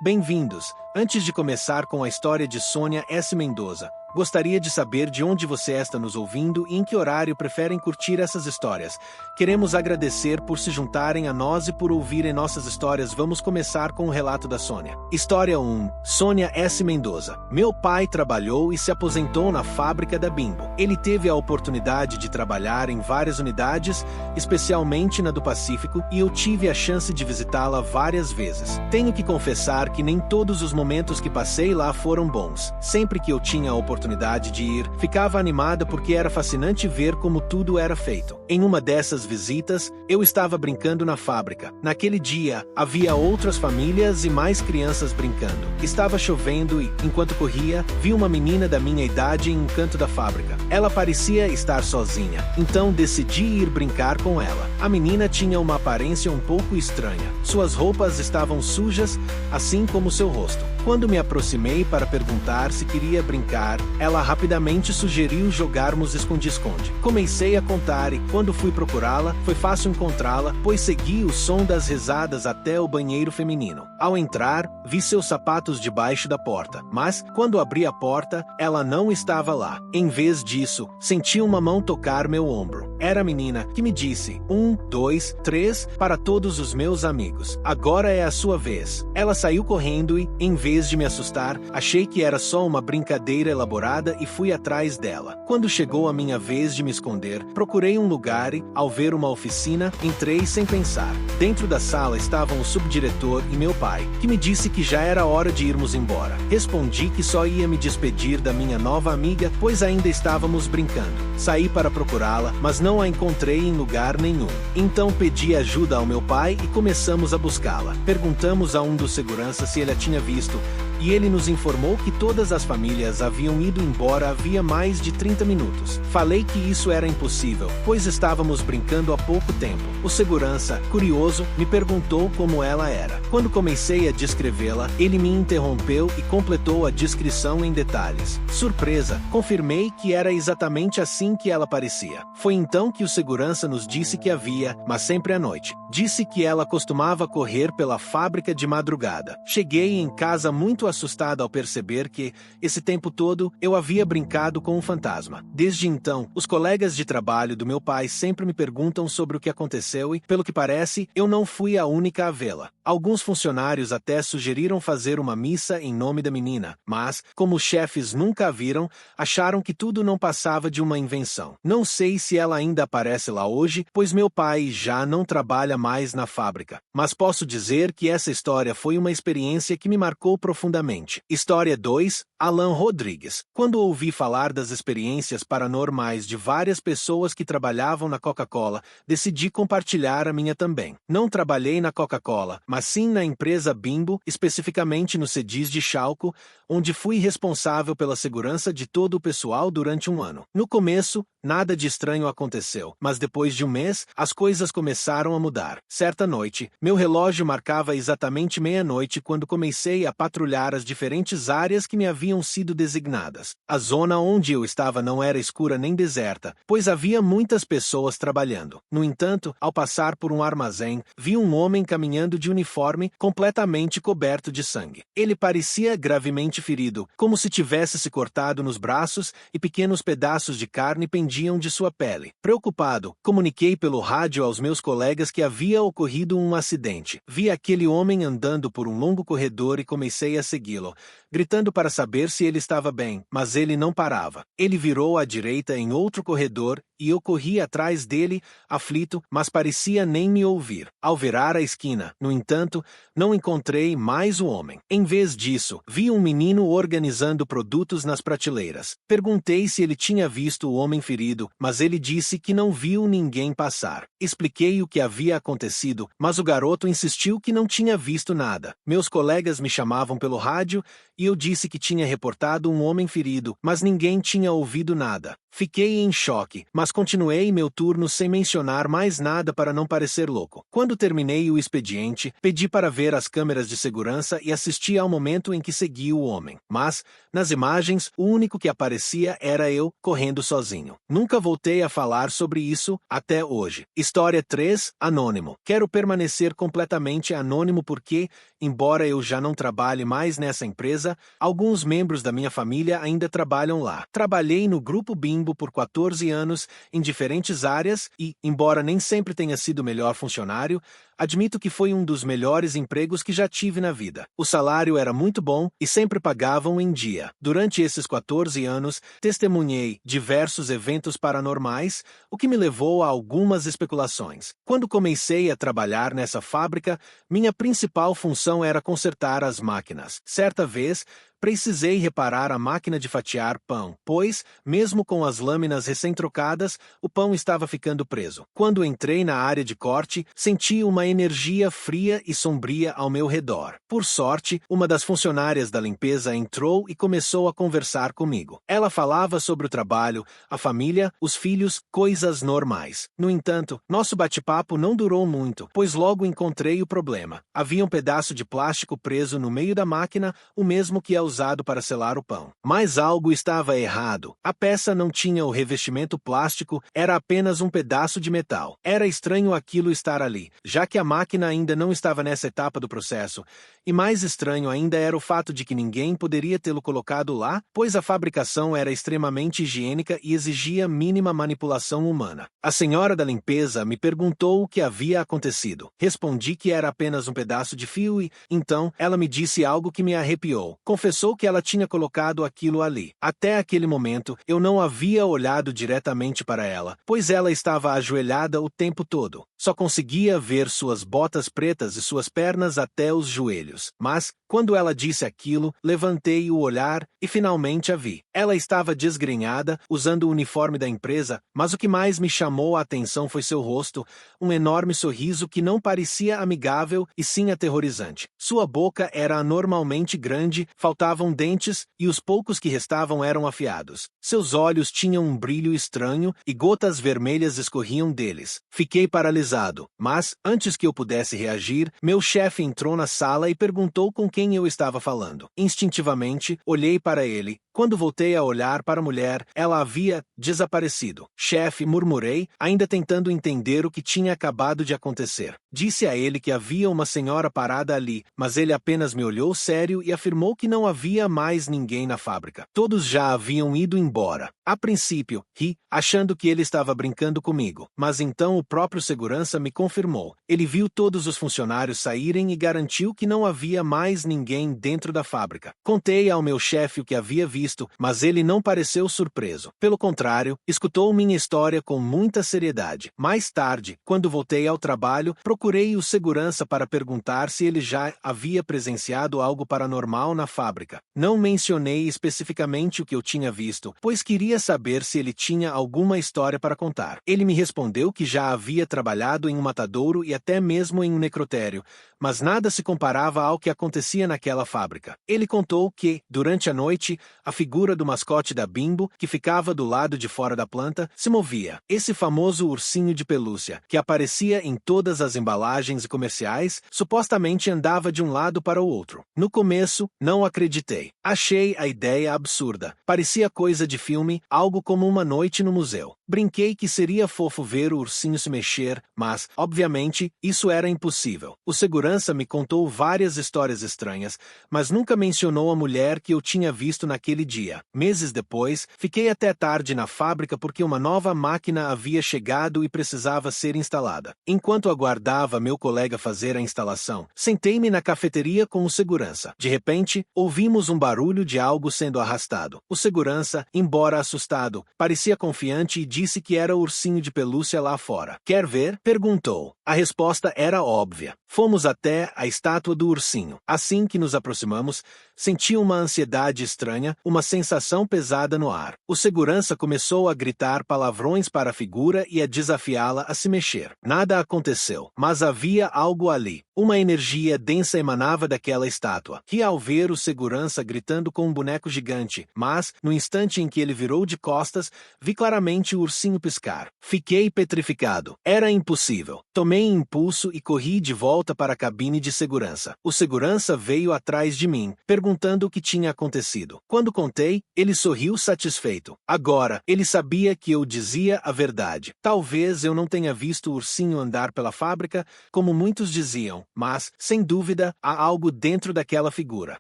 Bem-vindos! Antes de começar com a história de Sônia S. Mendoza, gostaria de saber de onde você está nos ouvindo e em que horário preferem curtir essas histórias. Queremos agradecer por se juntarem a nós e por ouvirem nossas histórias. Vamos começar com o relato da Sônia. História 1. Sônia S. Mendoza. Meu pai trabalhou e se aposentou na fábrica da Bimbo. Ele teve a oportunidade de trabalhar em várias unidades, especialmente na do Pacífico, e eu tive a chance de visitá-la várias vezes. Tenho que confessar que nem todos os momentos que passei lá foram bons. Sempre que eu tinha a oportunidade de ir, ficava animada porque era fascinante ver como tudo era feito. Em uma dessas visitas, eu estava brincando na fábrica. Naquele dia, havia outras famílias e mais crianças brincando. Estava chovendo e, enquanto corria, vi uma menina da minha idade em um canto da fábrica. Ela parecia estar sozinha, então decidi ir brincar com ela. A menina tinha uma aparência um pouco estranha. Suas roupas estavam sujas, assim como seu rosto. Quando me aproximei para perguntar se queria brincar, ela rapidamente sugeriu jogarmos esconde-esconde. Comecei a contar e, quando fui procurá-la, foi fácil encontrá-la, pois segui o som das risadas até o banheiro feminino. Ao entrar, vi seus sapatos debaixo da porta, mas, quando abri a porta, ela não estava lá. Em vez disso, senti uma mão tocar meu ombro. Era a menina, que me disse: 1, 2, 3, para todos os meus amigos. Agora é a sua vez. Ela saiu correndo e, em vez de me assustar, achei que era só uma brincadeira elaborada e fui atrás dela. Quando chegou a minha vez de me esconder, procurei um lugar e, ao ver uma oficina, entrei sem pensar. Dentro da sala estavam o subdiretor e meu pai, que me disse que já era hora de irmos embora. Respondi que só ia me despedir da minha nova amiga, pois ainda estávamos brincando. Saí para procurá-la, mas não a encontrei em lugar nenhum. Então pedi ajuda ao meu pai e começamos a buscá-la. Perguntamos a um dos seguranças se ele a tinha visto, e ele nos informou que todas as famílias haviam ido embora havia mais de 30 minutos. Falei que isso era impossível, pois estávamos brincando há pouco tempo. O segurança, curioso, me perguntou como ela era. Quando comecei a descrevê-la, ele me interrompeu e completou a descrição em detalhes. Surpresa, confirmei que era exatamente assim que ela parecia. Foi então que o segurança nos disse que havia, mas sempre à noite. Disse que ela costumava correr pela fábrica de madrugada. Cheguei em casa muito assustada ao perceber que, esse tempo todo, eu havia brincado com um fantasma. Desde então, os colegas de trabalho do meu pai sempre me perguntam sobre o que aconteceu e, pelo que parece, eu não fui a única a vê-la. Alguns funcionários até sugeriram fazer uma missa em nome da menina, mas, como os chefes nunca a viram, acharam que tudo não passava de uma invenção. Não sei se ela ainda aparece lá hoje, pois meu pai já não trabalha mais na fábrica. Mas posso dizer que essa história foi uma experiência que me marcou profundamente. História 2. Alan Rodrigues. Quando ouvi falar das experiências paranormais de várias pessoas que trabalhavam na Coca-Cola, decidi compartilhar a minha também. Não trabalhei na Coca-Cola, mas sim na empresa Bimbo, especificamente no Cedis de Chalco, onde fui responsável pela segurança de todo o pessoal durante um ano. No começo, nada de estranho aconteceu, mas depois de um mês, as coisas começaram a mudar. Certa noite, meu relógio marcava exatamente meia-noite quando comecei a patrulhar as diferentes áreas que me haviam sido designadas. A zona onde eu estava não era escura nem deserta, pois havia muitas pessoas trabalhando. No entanto, ao passar por um armazém, vi um homem caminhando de uniforme, completamente coberto de sangue. Ele parecia gravemente ferido, como se tivesse se cortado nos braços e pequenos pedaços de carne pendiam de sua pele. Preocupado, comuniquei pelo rádio aos meus colegas que havia ocorrido um acidente. Vi aquele homem andando por um longo corredor e comecei a segui-lo, gritando para saber se ele estava bem, mas ele não parava. Ele virou à direita em outro corredor e eu corri atrás dele, aflito, mas parecia nem me ouvir. Ao virar a esquina, no entanto, não encontrei mais o homem. Em vez disso, vi um menino organizando produtos nas prateleiras. Perguntei se ele tinha visto o homem ferido, mas ele disse que não viu ninguém passar. Expliquei o que havia acontecido, mas o garoto insistiu que não tinha visto nada. Meus colegas me chamavam pelo rádio e eu disse que tinha reportado um homem ferido, mas ninguém tinha ouvido nada. Fiquei em choque, mas continuei meu turno sem mencionar mais nada para não parecer louco. Quando terminei o expediente, pedi para ver as câmeras de segurança e assisti ao momento em que segui o homem. Mas, nas imagens, o único que aparecia era eu, correndo sozinho. Nunca voltei a falar sobre isso até hoje. História 3. Anônimo. Quero permanecer completamente anônimo porque, embora eu já não trabalhe mais nessa empresa, alguns membros da minha família ainda trabalham lá. Trabalhei no Grupo Bimbo por 14 anos, em diferentes áreas e, embora nem sempre tenha sido o melhor funcionário, admito que foi um dos melhores empregos que já tive na vida. O salário era muito bom e sempre pagavam em dia. Durante esses 14 anos, testemunhei diversos eventos paranormais, o que me levou a algumas especulações. Quando comecei a trabalhar nessa fábrica, minha principal função era consertar as máquinas. Certa vez, precisei reparar a máquina de fatiar pão, pois, mesmo com as lâminas recém-trocadas, o pão estava ficando preso. Quando entrei na área de corte, senti uma energia fria e sombria ao meu redor. Por sorte, uma das funcionárias da limpeza entrou e começou a conversar comigo. Ela falava sobre o trabalho, a família, os filhos, coisas normais. No entanto, nosso bate-papo não durou muito, pois logo encontrei o problema. Havia um pedaço de plástico preso no meio da máquina, o mesmo que é usado para selar o pão. Mas algo estava errado. A peça não tinha o revestimento plástico, era apenas um pedaço de metal. Era estranho aquilo estar ali, já que a máquina ainda não estava nessa etapa do processo. E mais estranho ainda era o fato de que ninguém poderia tê-lo colocado lá, pois a fabricação era extremamente higiênica e exigia mínima manipulação humana. A senhora da limpeza me perguntou o que havia acontecido. Respondi que era apenas um pedaço de fio e, então, ela me disse algo que me arrepiou. Confessou que ela tinha colocado aquilo ali. Até aquele momento, eu não havia olhado diretamente para ela, pois ela estava ajoelhada o tempo todo. Só conseguia ver suas botas pretas e suas pernas até os joelhos. Mas, quando ela disse aquilo, levantei o olhar e finalmente a vi. Ela estava desgrenhada, usando o uniforme da empresa, mas o que mais me chamou a atenção foi seu rosto, um enorme sorriso que não parecia amigável e sim aterrorizante. Sua boca era anormalmente grande, faltavam dentes e os poucos que restavam eram afiados. Seus olhos tinham um brilho estranho e gotas vermelhas escorriam deles. Fiquei paralisado, mas, antes que eu pudesse reagir, meu chefe entrou na sala e perguntou com quem eu estava falando. Instintivamente, olhei para ele. Quando voltei a olhar para a mulher, ela havia desaparecido. Chefe, murmurei, ainda tentando entender o que tinha acabado de acontecer. Disse a ele que havia uma senhora parada ali, mas ele apenas me olhou sério e afirmou que não havia mais ninguém na fábrica. Todos já haviam ido embora. A princípio, ri, achando que ele estava brincando comigo, mas então o próprio segurança me confirmou. Ele viu todos os funcionários saírem e garantiu que não havia mais ninguém dentro da fábrica. Contei ao meu chefe o que havia visto, mas ele não pareceu surpreso. Pelo contrário, escutou minha história com muita seriedade. Mais tarde, quando voltei ao trabalho, procurei o segurança para perguntar se ele já havia presenciado algo paranormal na fábrica. Não mencionei especificamente o que eu tinha visto, pois queria saber se ele tinha alguma história para contar. Ele me respondeu que já havia trabalhado em um matadouro e até mesmo em um necrotério, mas nada se comparava ao que acontecia naquela fábrica. Ele contou que, durante a noite, a figura do mascote da Bimbo, que ficava do lado de fora da planta, se movia. Esse famoso ursinho de pelúcia, que aparecia em todas as embalagens e comerciais, supostamente andava de um lado para o outro. No começo, não acreditei. Achei a ideia absurda. Parecia coisa de filme, algo como uma noite no museu. Brinquei que seria fofo ver o ursinho se mexer, mas, obviamente, isso era impossível. O segurança me contou várias histórias estranhas, mas nunca mencionou a mulher que eu tinha visto naquele dia. Meses depois, fiquei até tarde na fábrica porque uma nova máquina havia chegado e precisava ser instalada. Enquanto aguardava meu colega fazer a instalação, sentei-me na cafeteria com o segurança. De repente, ouvimos um barulho de algo sendo arrastado. O segurança, embora assustado, parecia confiante e disse disse que era o ursinho de pelúcia lá fora. Quer ver? Perguntou. A resposta era óbvia. Fomos até a estátua do ursinho. Assim que nos aproximamos, senti uma ansiedade estranha, uma sensação pesada no ar. O segurança começou a gritar palavrões para a figura e a desafiá-la a se mexer. Nada aconteceu, mas havia algo ali. Uma energia densa emanava daquela estátua. Ri ao ver o segurança gritando com um boneco gigante, mas, no instante em que ele virou de costas, vi claramente o ursinho piscar. Fiquei petrificado. Era impossível. Tomei impulso e corri de volta para a cabine de segurança. O segurança veio atrás de mim, perguntando o que tinha acontecido. Quando contei, ele sorriu satisfeito. Agora, ele sabia que eu dizia a verdade. Talvez eu não tenha visto o ursinho andar pela fábrica, como muitos diziam, mas, sem dúvida, há algo dentro daquela figura.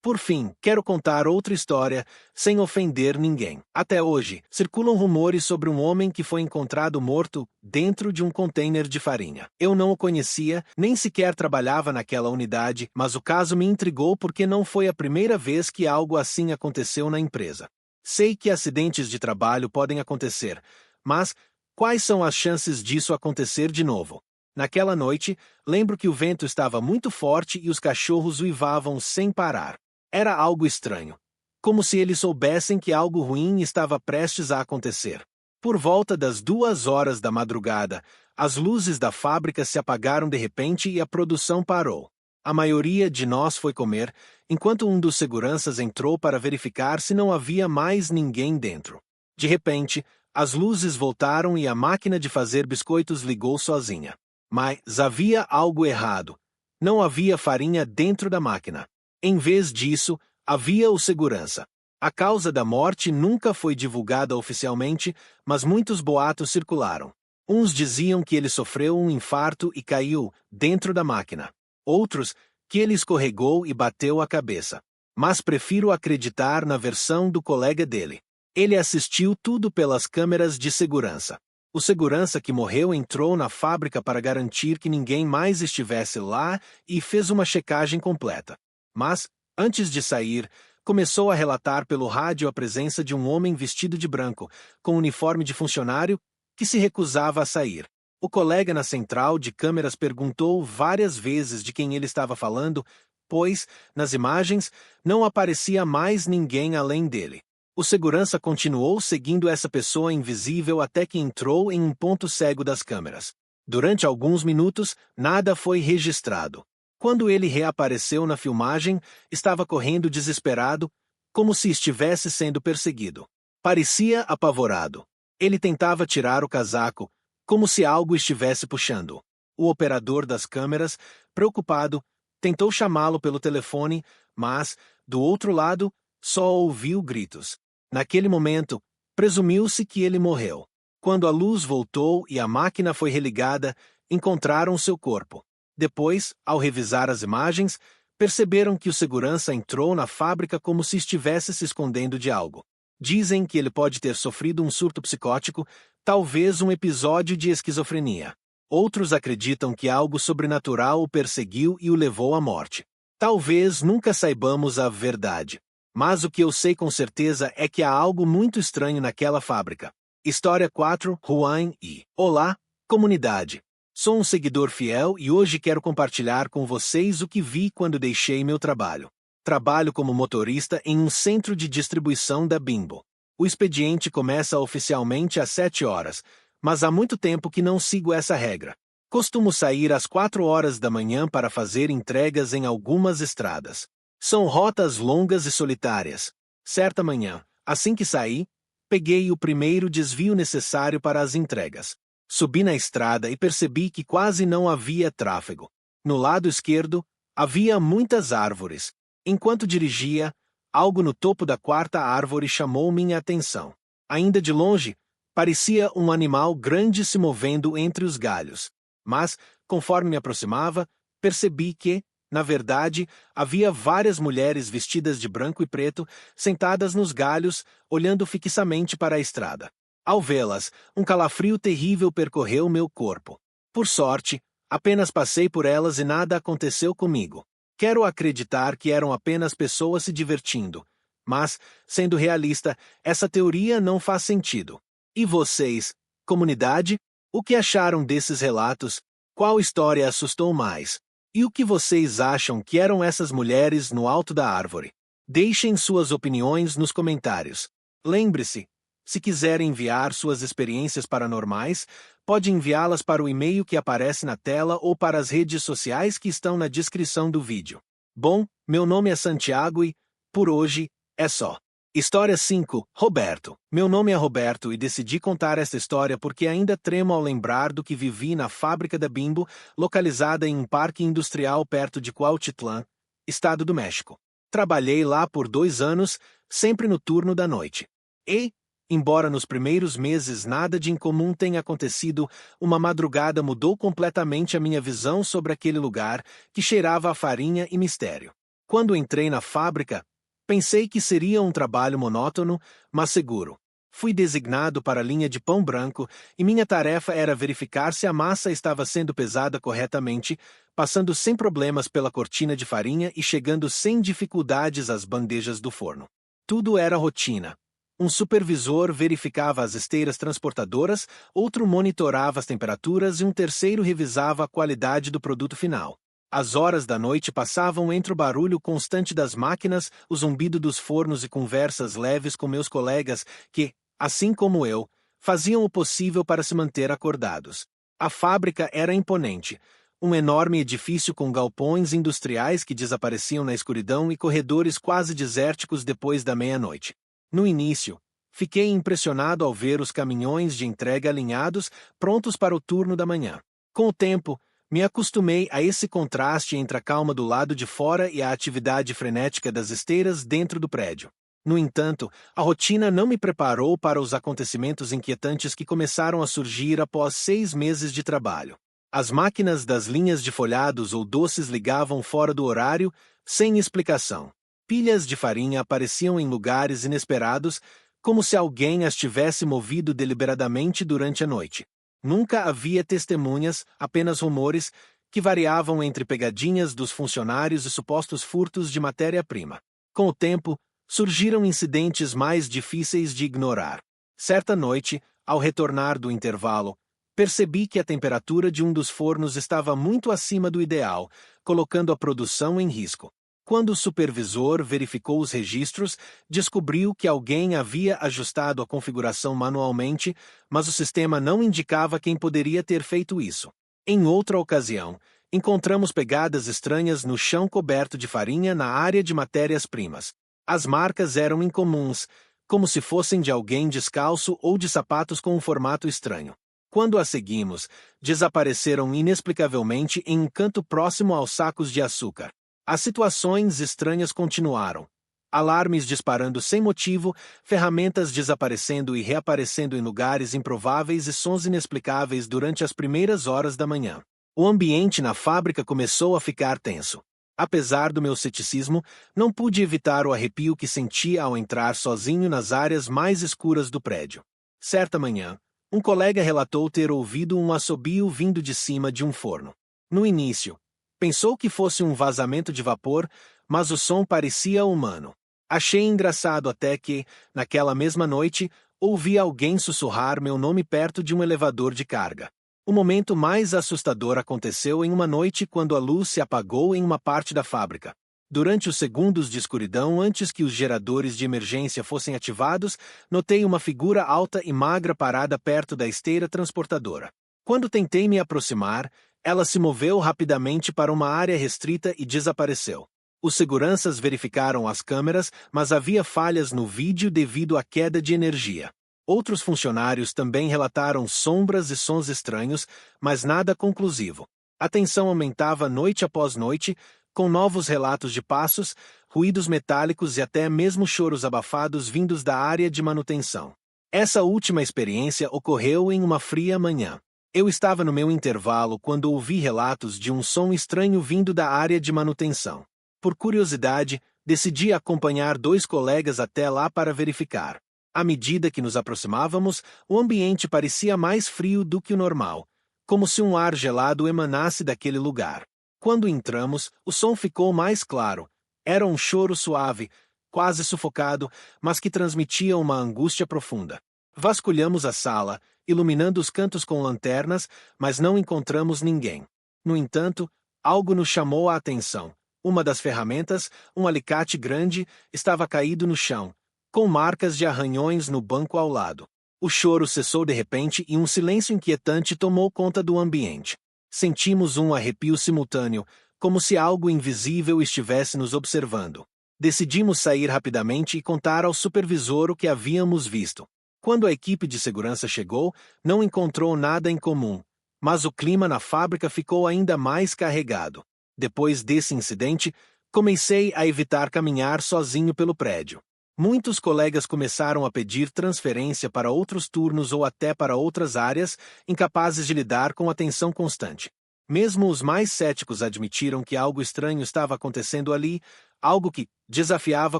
Por fim, quero contar outra história, sem ofender ninguém. Até hoje, circulam rumores sobre um homem que foi encontrado morto dentro de um container de farinha. Eu não o conhecia, nem sequer trabalhava naquela unidade, mas o caso me intrigou porque não foi a primeira vez que algo assim aconteceu na empresa. Sei que acidentes de trabalho podem acontecer, mas quais são as chances disso acontecer de novo? Naquela noite, lembro que o vento estava muito forte e os cachorros uivavam sem parar. Era algo estranho. Como se eles soubessem que algo ruim estava prestes a acontecer. Por volta das 2 horas da madrugada, as luzes da fábrica se apagaram de repente e a produção parou. A maioria de nós foi comer, enquanto um dos seguranças entrou para verificar se não havia mais ninguém dentro. De repente, as luzes voltaram e a máquina de fazer biscoitos ligou sozinha. Mas havia algo errado. Não havia farinha dentro da máquina. Em vez disso, havia o segurança. A causa da morte nunca foi divulgada oficialmente, mas muitos boatos circularam. Uns diziam que ele sofreu um infarto e caiu dentro da máquina. Outros, que ele escorregou e bateu a cabeça. Mas prefiro acreditar na versão do colega dele. Ele assistiu tudo pelas câmeras de segurança. O segurança que morreu entrou na fábrica para garantir que ninguém mais estivesse lá e fez uma checagem completa. Mas, antes de sair, começou a relatar pelo rádio a presença de um homem vestido de branco, com uniforme de funcionário, que se recusava a sair. O colega na central de câmeras perguntou várias vezes de quem ele estava falando, pois, nas imagens, não aparecia mais ninguém além dele. O segurança continuou seguindo essa pessoa invisível até que entrou em um ponto cego das câmeras. Durante alguns minutos, nada foi registrado. Quando ele reapareceu na filmagem, estava correndo desesperado, como se estivesse sendo perseguido. Parecia apavorado. Ele tentava tirar o casaco, como se algo estivesse puxando. O operador das câmeras, preocupado, tentou chamá-lo pelo telefone, mas, do outro lado, só ouviu gritos. Naquele momento, presumiu-se que ele morreu. Quando a luz voltou e a máquina foi religada, encontraram seu corpo. Depois, ao revisar as imagens, perceberam que o segurança entrou na fábrica como se estivesse se escondendo de algo. Dizem que ele pode ter sofrido um surto psicótico, talvez um episódio de esquizofrenia. Outros acreditam que algo sobrenatural o perseguiu e o levou à morte. Talvez nunca saibamos a verdade. Mas o que eu sei com certeza é que há algo muito estranho naquela fábrica. História 4, Juan e... Olá, comunidade! Sou um seguidor fiel e hoje quero compartilhar com vocês o que vi quando deixei meu trabalho. Trabalho como motorista em um centro de distribuição da Bimbo. O expediente começa oficialmente às 7 horas, mas há muito tempo que não sigo essa regra. Costumo sair às 4 horas da manhã para fazer entregas em algumas estradas. São rotas longas e solitárias. Certa manhã, assim que saí, peguei o primeiro desvio necessário para as entregas. Subi na estrada e percebi que quase não havia tráfego. No lado esquerdo, havia muitas árvores. Enquanto dirigia, algo no topo da 4ª árvore chamou minha atenção. Ainda de longe, parecia um animal grande se movendo entre os galhos. Mas, conforme me aproximava, percebi que, na verdade, havia várias mulheres vestidas de branco e preto, sentadas nos galhos, olhando fixamente para a estrada. Ao vê-las, um calafrio terrível percorreu meu corpo. Por sorte, apenas passei por elas e nada aconteceu comigo. Quero acreditar que eram apenas pessoas se divertindo. Mas, sendo realista, essa teoria não faz sentido. E vocês, Comunidade, o que acharam desses relatos? Qual história assustou mais? E o que vocês acham que eram essas mulheres no alto da árvore? Deixem suas opiniões nos comentários. Lembre-se, se quiser enviar suas experiências paranormais, pode enviá-las para o e-mail que aparece na tela ou para as redes sociais que estão na descrição do vídeo. Bom, meu nome é Santiago e, por hoje, é só. História 5, Roberto. Meu nome é Roberto e decidi contar esta história porque ainda tremo ao lembrar do que vivi na fábrica da Bimbo, localizada em um parque industrial perto de Cuautitlán, Estado do México. Trabalhei lá por 2 anos, sempre no turno da noite. E, embora nos primeiros meses nada de incomum tenha acontecido, uma madrugada mudou completamente a minha visão sobre aquele lugar que cheirava a farinha e mistério. Quando entrei na fábrica, pensei que seria um trabalho monótono, mas seguro. Fui designado para a linha de pão branco e minha tarefa era verificar se a massa estava sendo pesada corretamente, passando sem problemas pela cortina de farinha e chegando sem dificuldades às bandejas do forno. Tudo era rotina. Um supervisor verificava as esteiras transportadoras, outro monitorava as temperaturas e um terceiro revisava a qualidade do produto final. As horas da noite passavam entre o barulho constante das máquinas, o zumbido dos fornos e conversas leves com meus colegas que, assim como eu, faziam o possível para se manter acordados. A fábrica era imponente. Um enorme edifício com galpões industriais que desapareciam na escuridão e corredores quase desérticos depois da meia-noite. No início, fiquei impressionado ao ver os caminhões de entrega alinhados, prontos para o turno da manhã. Com o tempo, me acostumei a esse contraste entre a calma do lado de fora e a atividade frenética das esteiras dentro do prédio. No entanto, a rotina não me preparou para os acontecimentos inquietantes que começaram a surgir após 6 meses de trabalho. As máquinas das linhas de folhados ou doces ligavam fora do horário, sem explicação. Pilhas de farinha apareciam em lugares inesperados, como se alguém as tivesse movido deliberadamente durante a noite. Nunca havia testemunhas, apenas rumores, que variavam entre pegadinhas dos funcionários e supostos furtos de matéria-prima. Com o tempo, surgiram incidentes mais difíceis de ignorar. Certa noite, ao retornar do intervalo, percebi que a temperatura de um dos fornos estava muito acima do ideal, colocando a produção em risco. Quando o supervisor verificou os registros, descobriu que alguém havia ajustado a configuração manualmente, mas o sistema não indicava quem poderia ter feito isso. Em outra ocasião, encontramos pegadas estranhas no chão coberto de farinha na área de matérias-primas. As marcas eram incomuns, como se fossem de alguém descalço ou de sapatos com um formato estranho. Quando as seguimos, desapareceram inexplicavelmente em um canto próximo aos sacos de açúcar. As situações estranhas continuaram. Alarmes disparando sem motivo, ferramentas desaparecendo e reaparecendo em lugares improváveis e sons inexplicáveis durante as primeiras horas da manhã. O ambiente na fábrica começou a ficar tenso. Apesar do meu ceticismo, não pude evitar o arrepio que senti ao entrar sozinho nas áreas mais escuras do prédio. Certa manhã, um colega relatou ter ouvido um assobio vindo de cima de um forno. No início, pensou que fosse um vazamento de vapor, mas o som parecia humano. Achei engraçado até que, naquela mesma noite, ouvi alguém sussurrar meu nome perto de um elevador de carga. O momento mais assustador aconteceu em uma noite quando a luz se apagou em uma parte da fábrica. Durante os segundos de escuridão antes que os geradores de emergência fossem ativados, notei uma figura alta e magra parada perto da esteira transportadora. Quando tentei me aproximar, ela se moveu rapidamente para uma área restrita e desapareceu. Os seguranças verificaram as câmeras, mas havia falhas no vídeo devido à queda de energia. Outros funcionários também relataram sombras e sons estranhos, mas nada conclusivo. A tensão aumentava noite após noite, com novos relatos de passos, ruídos metálicos e até mesmo choros abafados vindos da área de manutenção. Essa última experiência ocorreu em uma fria manhã. Eu estava no meu intervalo quando ouvi relatos de um som estranho vindo da área de manutenção. Por curiosidade, decidi acompanhar 2 colegas até lá para verificar. À medida que nos aproximávamos, o ambiente parecia mais frio do que o normal, como se um ar gelado emanasse daquele lugar. Quando entramos, o som ficou mais claro. Era um choro suave, quase sufocado, mas que transmitia uma angústia profunda. Vasculhamos a sala, iluminando os cantos com lanternas, mas não encontramos ninguém. No entanto, algo nos chamou a atenção. Uma das ferramentas, um alicate grande, estava caído no chão, com marcas de arranhões no banco ao lado. O choro cessou de repente e um silêncio inquietante tomou conta do ambiente. Sentimos um arrepio simultâneo, como se algo invisível estivesse nos observando. Decidimos sair rapidamente e contar ao supervisor o que havíamos visto. Quando a equipe de segurança chegou, não encontrou nada em comum, mas o clima na fábrica ficou ainda mais carregado. Depois desse incidente, comecei a evitar caminhar sozinho pelo prédio. Muitos colegas começaram a pedir transferência para outros turnos ou até para outras áreas, incapazes de lidar com a tensão constante. Mesmo os mais céticos admitiram que algo estranho estava acontecendo ali, algo que desafiava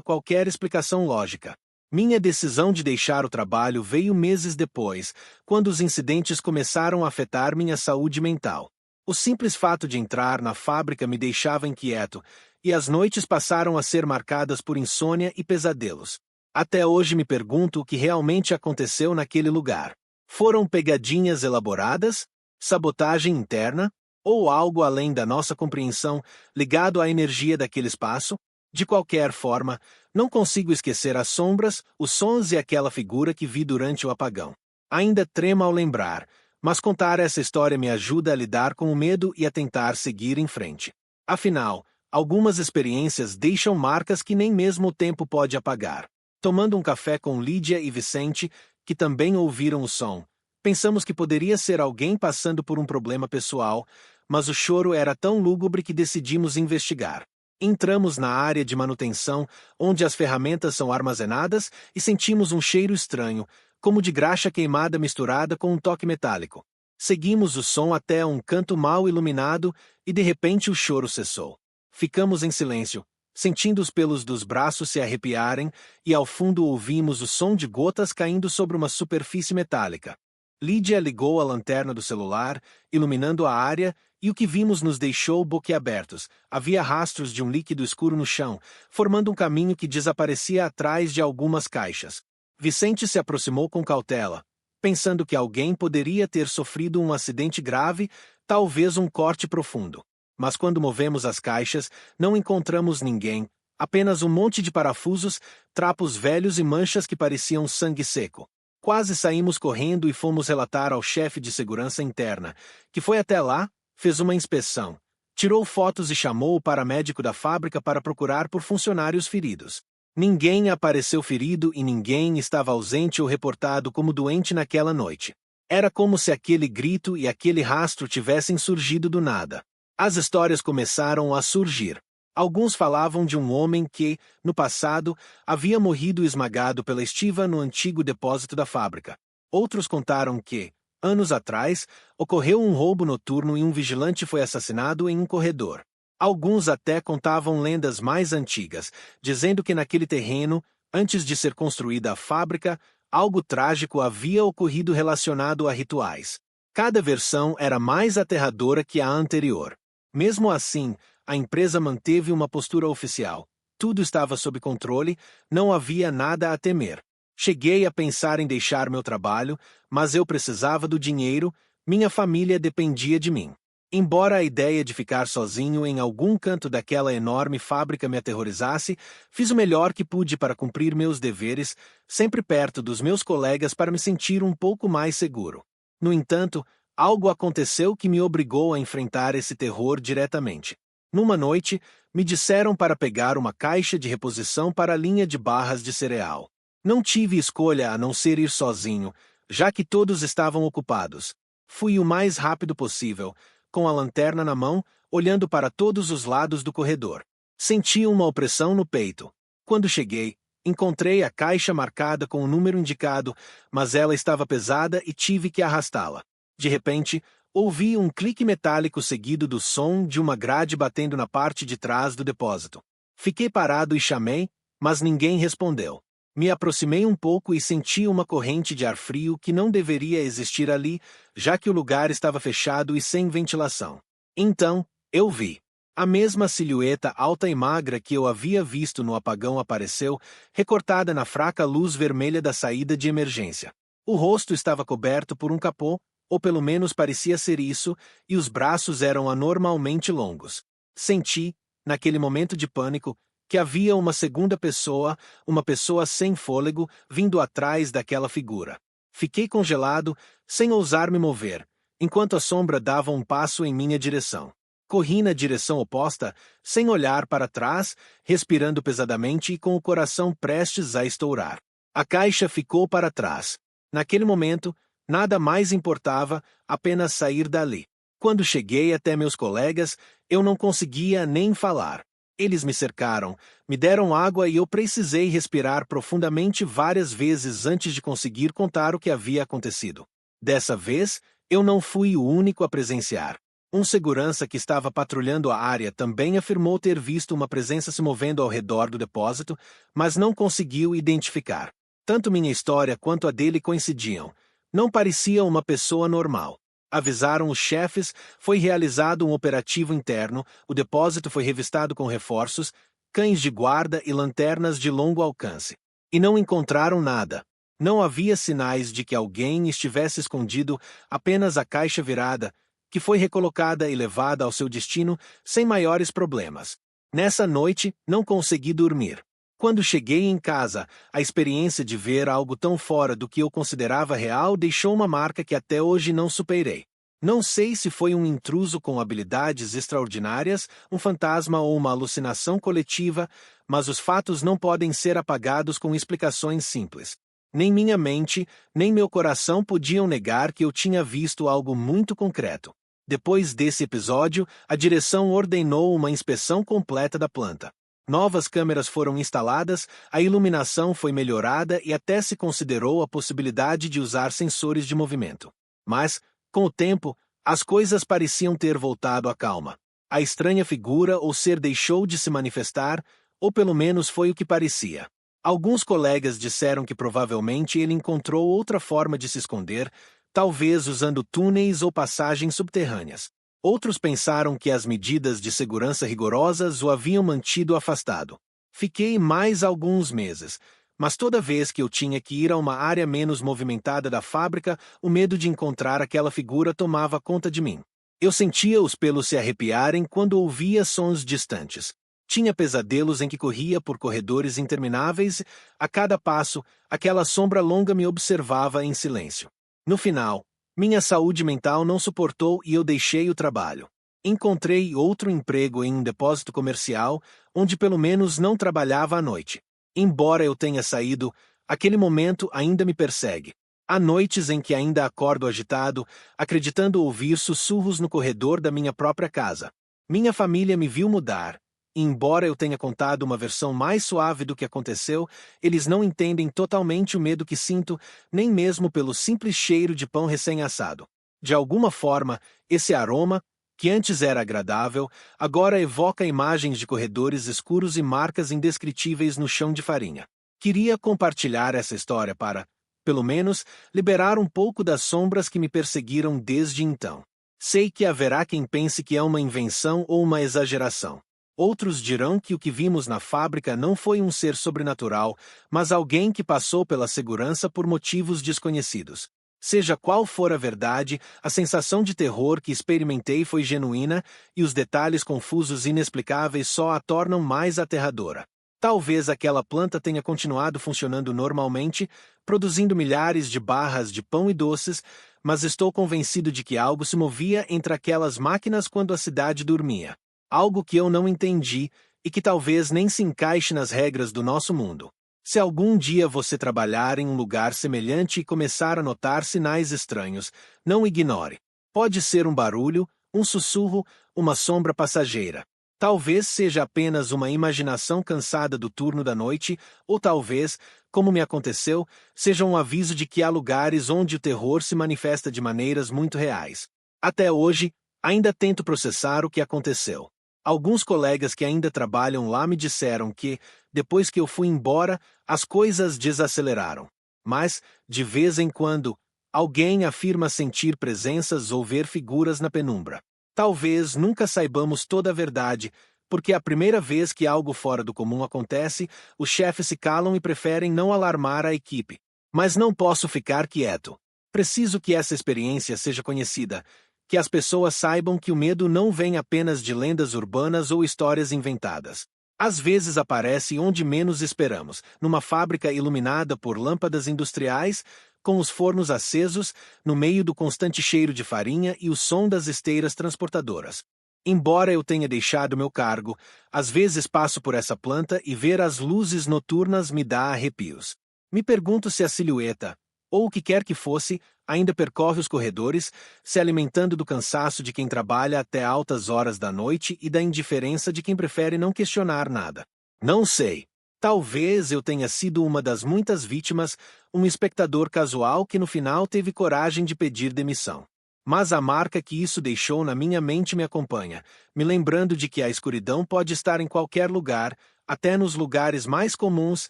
qualquer explicação lógica. Minha decisão de deixar o trabalho veio meses depois, quando os incidentes começaram a afetar minha saúde mental. O simples fato de entrar na fábrica me deixava inquieto, e as noites passaram a ser marcadas por insônia e pesadelos. Até hoje me pergunto o que realmente aconteceu naquele lugar. Foram pegadinhas elaboradas? Sabotagem interna? Ou algo além da nossa compreensão, ligado à energia daquele espaço? De qualquer forma, não consigo esquecer as sombras, os sons e aquela figura que vi durante o apagão. Ainda tremo ao lembrar, mas contar essa história me ajuda a lidar com o medo e a tentar seguir em frente. Afinal, algumas experiências deixam marcas que nem mesmo o tempo pode apagar. Tomando um café com Lídia e Vicente, que também ouviram o som, pensamos que poderia ser alguém passando por um problema pessoal, mas o choro era tão lúgubre que decidimos investigar. Entramos na área de manutenção, onde as ferramentas são armazenadas, e sentimos um cheiro estranho, como de graxa queimada misturada com um toque metálico. Seguimos o som até um canto mal iluminado e de repente o choro cessou. Ficamos em silêncio, sentindo os pelos dos braços se arrepiarem, e ao fundo ouvimos o som de gotas caindo sobre uma superfície metálica. Lídia ligou a lanterna do celular, iluminando a área, e o que vimos nos deixou boquiabertos. Havia rastros de um líquido escuro no chão, formando um caminho que desaparecia atrás de algumas caixas. Vicente se aproximou com cautela, pensando que alguém poderia ter sofrido um acidente grave, talvez um corte profundo. Mas quando movemos as caixas, não encontramos ninguém, apenas um monte de parafusos, trapos velhos e manchas que pareciam sangue seco. Quase saímos correndo e fomos relatar ao chefe de segurança interna, que foi até lá, fez uma inspeção, tirou fotos e chamou o paramédico da fábrica para procurar por funcionários feridos. Ninguém apareceu ferido e ninguém estava ausente ou reportado como doente naquela noite. Era como se aquele grito e aquele rastro tivessem surgido do nada. As histórias começaram a surgir. Alguns falavam de um homem que, no passado, havia morrido esmagado pela estiva no antigo depósito da fábrica. Outros contaram que, anos atrás, ocorreu um roubo noturno e um vigilante foi assassinado em um corredor. Alguns até contavam lendas mais antigas, dizendo que naquele terreno, antes de ser construída a fábrica, algo trágico havia ocorrido relacionado a rituais. Cada versão era mais aterradora que a anterior. Mesmo assim, a empresa manteve uma postura oficial. Tudo estava sob controle, não havia nada a temer. Cheguei a pensar em deixar meu trabalho, mas eu precisava do dinheiro, minha família dependia de mim. Embora a ideia de ficar sozinho em algum canto daquela enorme fábrica me aterrorizasse, fiz o melhor que pude para cumprir meus deveres, sempre perto dos meus colegas para me sentir um pouco mais seguro. No entanto, algo aconteceu que me obrigou a enfrentar esse terror diretamente. Numa noite, me disseram para pegar uma caixa de reposição para a linha de barras de cereal. Não tive escolha a não ser ir sozinho, já que todos estavam ocupados. Fui o mais rápido possível, com a lanterna na mão, olhando para todos os lados do corredor. Senti uma opressão no peito. Quando cheguei, encontrei a caixa marcada com o número indicado, mas ela estava pesada e tive que arrastá-la. De repente, ouvi um clique metálico seguido do som de uma grade batendo na parte de trás do depósito. Fiquei parado e chamei, mas ninguém respondeu. Me aproximei um pouco e senti uma corrente de ar frio que não deveria existir ali, já que o lugar estava fechado e sem ventilação. Então, eu vi. A mesma silhueta alta e magra que eu havia visto no apagão apareceu, recortada na fraca luz vermelha da saída de emergência. O rosto estava coberto por um capô, ou pelo menos parecia ser isso, e os braços eram anormalmente longos. Senti, naquele momento de pânico, que havia uma segunda pessoa, uma pessoa sem fôlego, vindo atrás daquela figura. Fiquei congelado, sem ousar me mover, enquanto a sombra dava um passo em minha direção. Corri na direção oposta, sem olhar para trás, respirando pesadamente e com o coração prestes a estourar. A caixa ficou para trás. Naquele momento, nada mais importava, apenas sair dali. Quando cheguei até meus colegas, eu não conseguia nem falar. Eles me cercaram, me deram água e eu precisei respirar profundamente várias vezes antes de conseguir contar o que havia acontecido. Dessa vez, eu não fui o único a presenciar. Um segurança que estava patrulhando a área também afirmou ter visto uma presença se movendo ao redor do depósito, mas não conseguiu identificar. Tanto minha história quanto a dele coincidiam. Não parecia uma pessoa normal. Avisaram os chefes, foi realizado um operativo interno, o depósito foi revistado com reforços, cães de guarda e lanternas de longo alcance. E não encontraram nada. Não havia sinais de que alguém estivesse escondido, apenas a caixa virada, que foi recolocada e levada ao seu destino sem maiores problemas. Nessa noite, não consegui dormir. Quando cheguei em casa, a experiência de ver algo tão fora do que eu considerava real deixou uma marca que até hoje não superei. Não sei se foi um intruso com habilidades extraordinárias, um fantasma ou uma alucinação coletiva, mas os fatos não podem ser apagados com explicações simples. Nem minha mente, nem meu coração podiam negar que eu tinha visto algo muito concreto. Depois desse episódio, a direção ordenou uma inspeção completa da planta. Novas câmeras foram instaladas, a iluminação foi melhorada e até se considerou a possibilidade de usar sensores de movimento. Mas, com o tempo, as coisas pareciam ter voltado à calma. A estranha figura ou ser deixou de se manifestar, ou pelo menos foi o que parecia. Alguns colegas disseram que provavelmente ele encontrou outra forma de se esconder, talvez usando túneis ou passagens subterrâneas. Outros pensaram que as medidas de segurança rigorosas o haviam mantido afastado. Fiquei mais alguns meses, mas toda vez que eu tinha que ir a uma área menos movimentada da fábrica, o medo de encontrar aquela figura tomava conta de mim. Eu sentia os pelos se arrepiarem quando ouvia sons distantes. Tinha pesadelos em que corria por corredores intermináveis, a cada passo, aquela sombra longa me observava em silêncio. No final, minha saúde mental não suportou e eu deixei o trabalho. Encontrei outro emprego em um depósito comercial, onde pelo menos não trabalhava à noite. Embora eu tenha saído, aquele momento ainda me persegue. Há noites em que ainda acordo agitado, acreditando ouvir sussurros no corredor da minha própria casa. Minha família me viu mudar. E embora eu tenha contado uma versão mais suave do que aconteceu, eles não entendem totalmente o medo que sinto, nem mesmo pelo simples cheiro de pão recém-assado. De alguma forma, esse aroma, que antes era agradável, agora evoca imagens de corredores escuros e marcas indescritíveis no chão de farinha. Queria compartilhar essa história para, pelo menos, liberar um pouco das sombras que me perseguiram desde então. Sei que haverá quem pense que é uma invenção ou uma exageração. Outros dirão que o que vimos na fábrica não foi um ser sobrenatural, mas alguém que passou pela segurança por motivos desconhecidos. Seja qual for a verdade, a sensação de terror que experimentei foi genuína e os detalhes confusos e inexplicáveis só a tornam mais aterradora. Talvez aquela planta tenha continuado funcionando normalmente, produzindo milhares de barras de pão e doces, mas estou convencido de que algo se movia entre aquelas máquinas quando a cidade dormia. Algo que eu não entendi e que talvez nem se encaixe nas regras do nosso mundo. Se algum dia você trabalhar em um lugar semelhante e começar a notar sinais estranhos, não ignore. Pode ser um barulho, um sussurro, uma sombra passageira. Talvez seja apenas uma imaginação cansada do turno da noite, ou talvez, como me aconteceu, seja um aviso de que há lugares onde o terror se manifesta de maneiras muito reais. Até hoje, ainda tento processar o que aconteceu. Alguns colegas que ainda trabalham lá me disseram que, depois que eu fui embora, as coisas desaceleraram. Mas, de vez em quando, alguém afirma sentir presenças ou ver figuras na penumbra. Talvez nunca saibamos toda a verdade, porque a primeira vez que algo fora do comum acontece, os chefes se calam e preferem não alarmar a equipe. Mas não posso ficar quieto. Preciso que essa experiência seja conhecida, que as pessoas saibam que o medo não vem apenas de lendas urbanas ou histórias inventadas. Às vezes aparece onde menos esperamos, numa fábrica iluminada por lâmpadas industriais, com os fornos acesos, no meio do constante cheiro de farinha e o som das esteiras transportadoras. Embora eu tenha deixado meu cargo, às vezes passo por essa planta e ver as luzes noturnas me dá arrepios. Me pergunto se a silhueta, ou o que quer que fosse, ainda percorre os corredores, se alimentando do cansaço de quem trabalha até altas horas da noite e da indiferença de quem prefere não questionar nada. Não sei. Talvez eu tenha sido uma das muitas vítimas, um espectador casual que no final teve coragem de pedir demissão. Mas a marca que isso deixou na minha mente me acompanha, me lembrando de que a escuridão pode estar em qualquer lugar, até nos lugares mais comuns,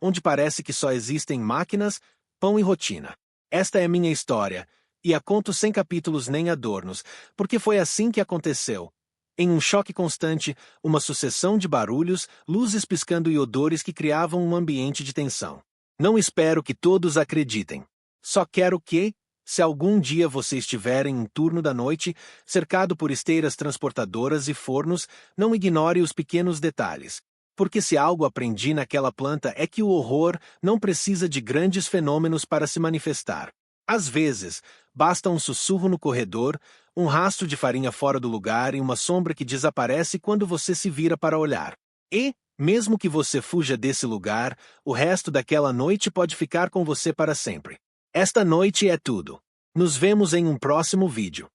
onde parece que só existem máquinas, pão e rotina. Esta é minha história, e a conto sem capítulos nem adornos, porque foi assim que aconteceu. Em um choque constante, uma sucessão de barulhos, luzes piscando e odores que criavam um ambiente de tensão. Não espero que todos acreditem. Só quero que, se algum dia você estiver em um turno da noite, cercado por esteiras transportadoras e fornos, não ignore os pequenos detalhes. Porque se algo aprendi naquela planta é que o horror não precisa de grandes fenômenos para se manifestar. Às vezes, basta um sussurro no corredor, um rastro de farinha fora do lugar e uma sombra que desaparece quando você se vira para olhar. E, mesmo que você fuja desse lugar, o resto daquela noite pode ficar com você para sempre. Esta noite é tudo. Nos vemos em um próximo vídeo.